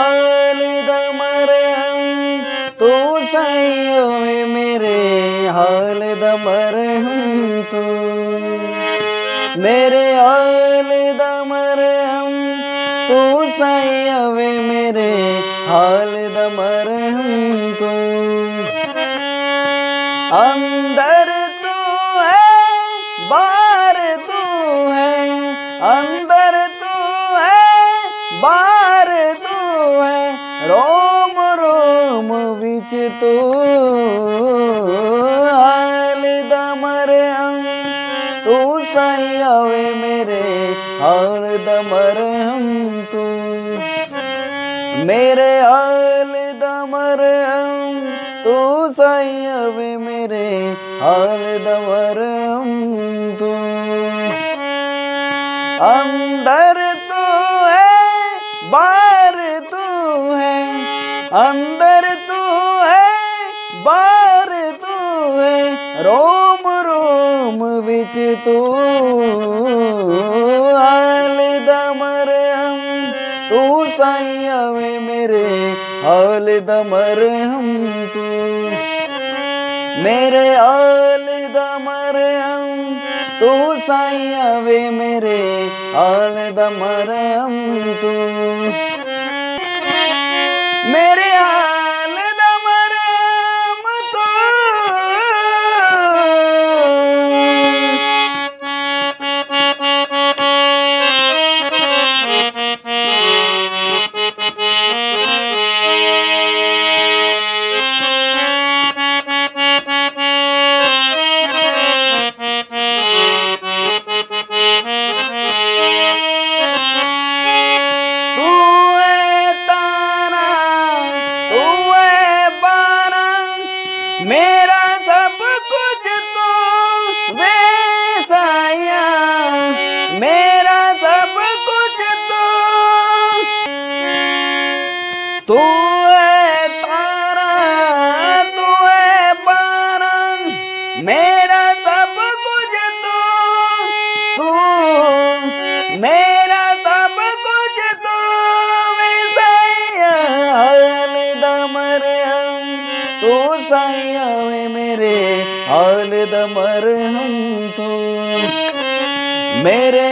हाल दमर हम तू साईं वे मेरे हाल दमर हम तू मेरे हाल दमर हम तू साईं वे मेरे हाल दमर हम तू अंदर तू है बाहर तू है अंदर तू है बाहर तू है रोम रोम विच तू हाल दमर हम तू साईं वे मेरे हाल दमर हम तू मेरे हाल दमर हम तू साईं वे मेरे हाल दमर हम तू अंदर तू है बाहर तू है अंदर तू है बाहर तू है रोम रोम विच तू हाल दमर हम तू साईं वे मेरे हाल दमर हम तू मेरे हाल दमर हम तू साईं वे मेरे हाल दमर हम तू मेरे हाल दमर हम तू मेरा सब कुछ तो वे साया मेरा सब कुछ तू है तारा तू है पारा मेरा सब कुछ तू मेरा सब कुछ तो वे साया हाल दमर हम तू साईं वे मेरे हाल दमर हम तू मेरे